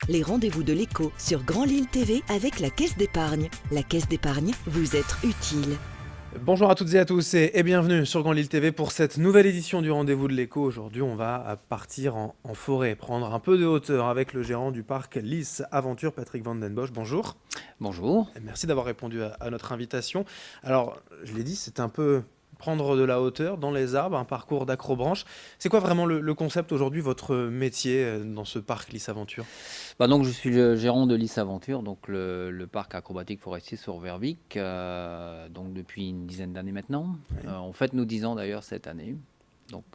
les rendez-vous de l'écho sur Grand Lille TV avec la Caisse d'épargne. La Caisse d'épargne, vous être utile. Bonjour à toutes et à tous et bienvenue sur Grand Lille TV pour cette nouvelle édition du Rendez-vous de l'écho. Aujourd'hui, on va partir en forêt, prendre un peu de hauteur avec le gérant du parc Lys Aventure, Patrick Van Den Bosch. Bonjour. Bonjour. Merci d'avoir répondu à notre invitation. Alors, je l'ai dit, c'est un peu prendre de la hauteur dans les arbres, un parcours d'accrobranche. C'est quoi vraiment le concept aujourd'hui, votre métier dans ce parc Lys Aventure ? Donc, je suis le gérant de Lys Aventure, donc le parc acrobatique forestier sur Vervic, donc depuis une dizaine d'années maintenant. Oui. On fête nos 10 ans d'ailleurs cette année. Donc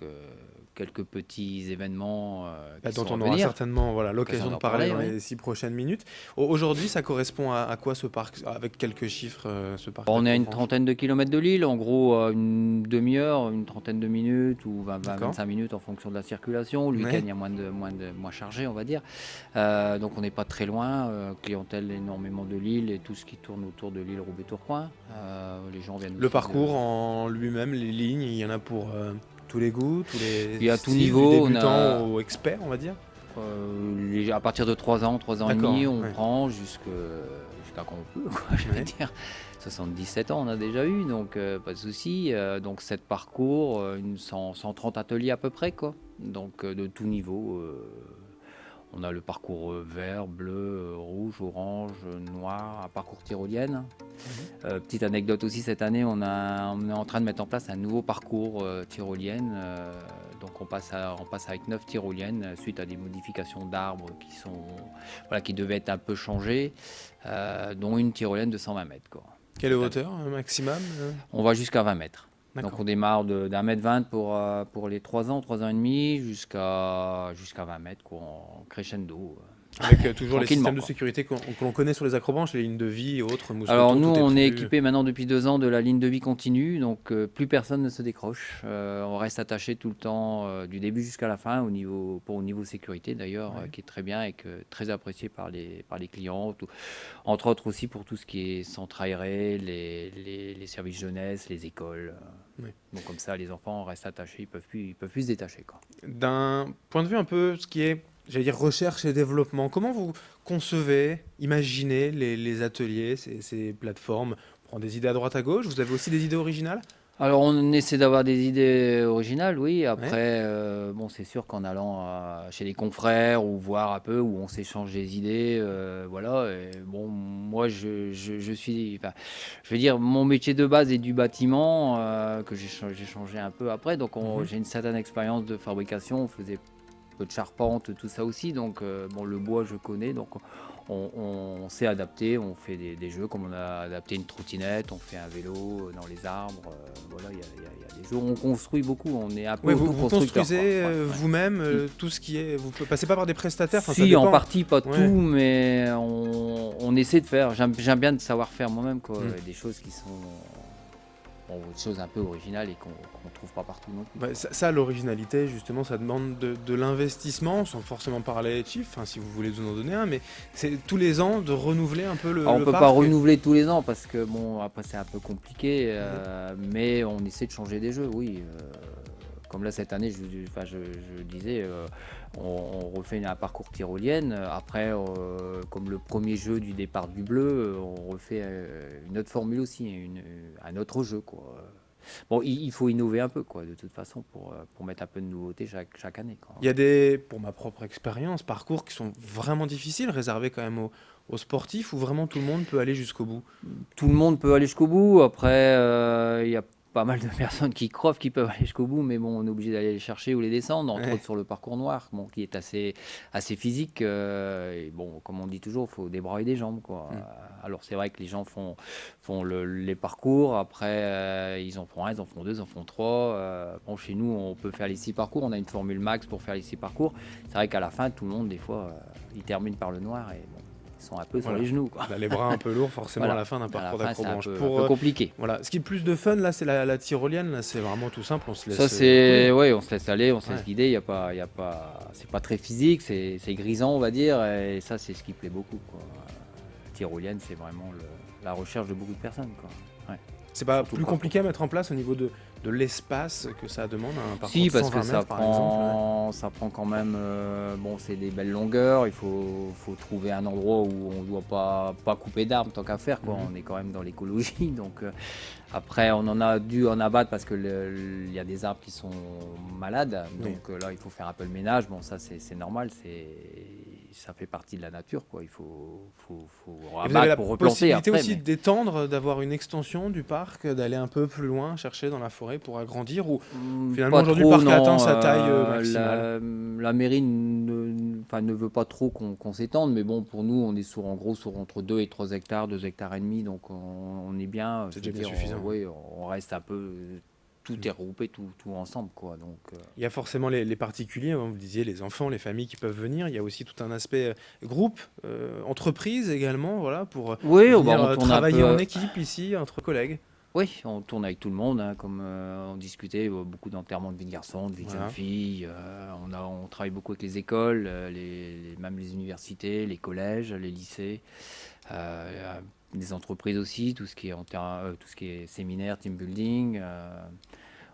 quelques petits événements qui dont sont on à aura venir. certainement l'occasion de parler dans oui. les 6 prochaines minutes. Aujourd'hui, ça correspond à quoi ce parc, avec quelques chiffres, ce parc On est à une d'accrobranche ? trentaine de kilomètres de Lille, en gros une demi-heure, une trentaine de minutes ou 25 minutes en fonction de la circulation. Le week-end, Ouais. il y a moins chargé, on va dire. Donc on n'est pas très loin. Clientèle énormément de Lille et tout ce qui tourne autour de Lille, Roubaix-Tourcoing. Les gens viennent. Le parcours en lui-même, les lignes, il y en a pour tous les goûts, tous les Il y a tout styles, niveau, du on débutant a- au expert, on va dire. À partir de 3 ans et D'accord, demi, on ouais. prend jusqu'à quand on peut, quoi, je veux Ouais. dire. 77 ans, on a déjà eu, donc pas de souci. Donc 7 parcours, 130 ateliers à peu près, quoi. Donc de tout niveau. On a le parcours vert, bleu, rouge, orange, noir, un parcours tyrolienne. Petite anecdote aussi, cette année, on est en train de mettre en place un nouveau parcours tyrolienne. Donc on passe avec 9 tyroliennes suite à des modifications d'arbres qui devaient être un peu changées, dont une tyrolienne de 120 mètres, quoi. Quelle hauteur maximum On va jusqu'à 20 mètres. D'accord. Donc on démarre d'un mètre 20 pour les 3 ans et demi, jusqu'à 20 mètres, quoi, en crescendo. Avec toujours les Tranquillement, systèmes de quoi. sécurité que l'on connaît sur les accrobranches, les lignes de vie et autres, mousquetons, Alors nous, tout on est prévu. équipé maintenant depuis 2 ans de la ligne de vie continue, donc plus personne ne se décroche. On reste attaché tout le temps, du début jusqu'à la fin, au niveau sécurité d'ailleurs, Ouais. qui est très bien et très apprécié par les clients. Entre autres aussi pour tout ce qui est centre aéré, les services jeunesse, les écoles. Ouais. Donc comme ça, les enfants restent attachés, ils peuvent plus se détacher, quoi. D'un point de vue un peu ce qui est, j'allais dire, recherche et développement, comment vous concevez, imaginez les ateliers, ces plateformes ? On prend des idées à droite à gauche, vous avez aussi des idées originales ? Alors on essaie d'avoir des idées originales, oui. Après, c'est sûr qu'en allant chez les confrères ou voir un peu où on s'échange des idées, voilà. Et bon, moi je suis, enfin, je veux dire, mon métier de base est du bâtiment que j'ai changé un peu après. Donc j'ai une certaine expérience de fabrication. On faisait un peu de charpente, tout ça aussi. Donc le bois je connais. Donc on s'est adapté, on fait des jeux comme on a adapté une trottinette, on fait un vélo dans les arbres. Voilà, il y a des jeux, on construit beaucoup, on est un peu Oui, vous autoconstructeur, construisez quoi. Ouais. vous-même tout ce qui est... Vous passez pas par des prestataires, enfin, ça Si, en dépend. partie, pas Ouais. tout, mais on essaie de faire. J'aime bien de savoir faire moi-même, quoi. Des choses qui sont des choses un peu originales et qu'on trouve pas partout non plus. Bah, ça, l'originalité, justement, ça demande de l'investissement, sans forcément parler de chiffres, si vous voulez nous en donner un, mais c'est tous les ans de renouveler un peu le Alors, on le peut pas parc. renouveler tous les ans parce que après c'est un peu compliqué, mais on essaie de changer des jeux, oui. Comme là cette année, je disais, on refait un parcours tyrolienne. Après, comme le premier jeu du départ du bleu, on refait une autre formule aussi, un autre jeu, quoi. Bon, il faut innover un peu, quoi, de toute façon, pour mettre un peu de nouveauté chaque année, quoi. Il y a pour ma propre expérience, parcours qui sont vraiment difficiles, réservés quand même aux sportifs, où vraiment tout le monde peut aller jusqu'au bout. Tout le monde peut aller jusqu'au bout. Après, il y a pas mal de personnes qui crevent, qui peuvent aller jusqu'au bout, mais bon, on est obligé d'aller les chercher ou les descendre, entre autres sur le parcours noir, qui est assez physique. Et bon, comme on dit toujours, il faut des bras et des jambes, quoi. Alors c'est vrai que les gens font les parcours, après ils en font un, ils en font deux, ils en font trois. Chez nous, on peut faire les 6 parcours, on a une formule max pour faire les 6 parcours. C'est vrai qu'à la fin, tout le monde, des fois, il termine par le noir et bon, ils sont un peu sur les genoux, quoi. Les bras un peu lourds, forcément, Voilà. à la fin d'un parcours À la fin, d'accrobranche. c'est un peu compliqué. Voilà. Ce qui est le plus de fun, là, c'est la tyrolienne. Là, c'est vraiment tout simple. On se laisse. Ça, c'est. Ouais, on se laisse aller, on se laisse guider. C'est pas très physique, c'est grisant, on va dire. Et ça, c'est ce qui plaît beaucoup, quoi. Tyrolienne, c'est vraiment la recherche de beaucoup de personnes, quoi. Ouais. C'est pas Surtout plus le compliqué à mettre en place au niveau de l'espace que ça demande un parcours Si, de parce 120 que ça mètres, par exemple. ça prend quand même, bon, c'est des belles longueurs. Il faut trouver un endroit où on ne doit pas couper d'arbres tant qu'à faire, quoi. Mhm. On est quand même dans l'écologie. Donc, après, on en a dû en abattre parce que il y a des arbres qui sont malades. Oui. Donc là, il faut faire un peu le ménage. Bon, ça, c'est normal. Ça fait partie de la nature, quoi. Il faut Et vous avez rabattre la pour replanter possibilité après. aussi mais- d'étendre, d'avoir une extension du parc, d'aller un peu plus loin, chercher dans la forêt pour agrandir, ou finalement Pas aujourd'hui le trop, parc a atteint non. sa taille maximale. La mairie ne veut pas trop qu'on s'étende, mais bon, pour nous, on est en gros sur entre 2 et 3 hectares, 2 hectares et demi, donc on est bien. C'est Je veux déjà bien dire, suffisant. oui, on reste un peu, tout est regroupé, tout ensemble, quoi. Donc, Il y a forcément les particuliers, hein, vous disiez les enfants, les familles qui peuvent venir. Il y a aussi tout un aspect groupe, entreprise également, voilà, pour oui, venir on tourne un travailler peu. en équipe ici, entre collègues. Oui, on tourne avec tout le monde, hein, comme on discutait, beaucoup d'enterrements de vie de garçon, de vie de Voilà. jeune fille. On travaille beaucoup avec les écoles, même les universités, les collèges, les lycées, des entreprises aussi, tout ce qui est tout ce qui est séminaire, team building,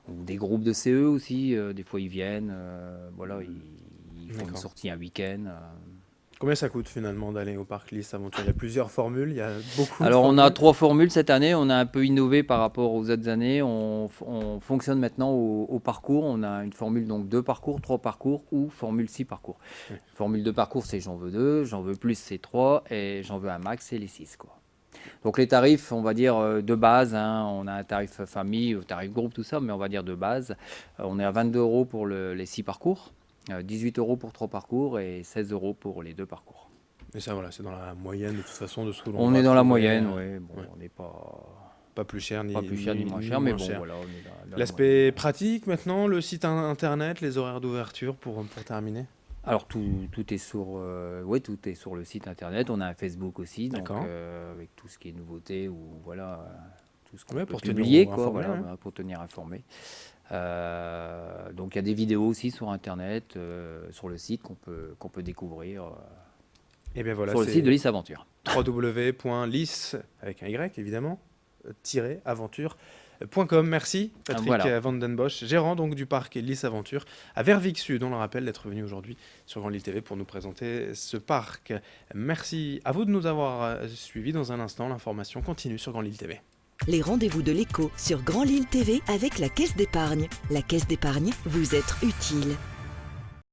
ou des groupes de CE aussi. Des fois, ils viennent, voilà, ils font une D'accord. sortie un week-end. Combien ça coûte finalement d'aller au parc Lys Aventure? Il y a plusieurs formules, il y a beaucoup de Alors, on a formules. 3 formules cette année. On a un peu innové par rapport aux autres années. On fonctionne maintenant au parcours. On a une formule donc 2 parcours, 3 parcours ou formule 6 parcours. Oui. Formule de parcours, c'est j'en veux 2, j'en veux plus, c'est 3 et j'en veux un max, c'est les 6, quoi. Donc, les tarifs, on va dire de base, hein, on a un tarif famille, un tarif groupe, tout ça, mais on va dire de base. On est à 22 € pour les 6 parcours, 18 € pour 3 parcours et 16 € pour les 2 parcours. Mais ça, voilà, c'est dans la moyenne de toute façon de ce que l'on On va est dans la trouver, moyenne, oui. Bon, ouais. on n'est Pas plus cher ni pas plus cher ni moins cher, mais bon, voilà, on est dans la moyenne. L'aspect pratique maintenant, le site internet, les horaires d'ouverture pour terminer. Alors tout est sur, tout est sur le site internet. On a un Facebook aussi, donc D'accord. avec tout ce qui est nouveauté ou voilà, tout ce qu'on Ouais, peut pour tenir publier, quoi, informé, voilà, ouais. pour tenir informé. Donc il y a des vidéos aussi sur internet, sur le site qu'on peut découvrir Et bien voilà, sur le site de Lys Aventure. www.lys, avec un Y évidemment, aventure.com. Merci Patrick Voilà. Van Den Bosch, gérant donc du parc Lys Aventure à Verviers Sud. On le rappelle d'être venu aujourd'hui sur Grand Lille TV pour nous présenter ce parc. Merci à vous de nous avoir suivis. Dans un instant, l'information continue sur Grand Lille TV. Les rendez-vous de l'écho sur Grand Lille TV avec la Caisse d'épargne. La Caisse d'épargne, vous êtes utile.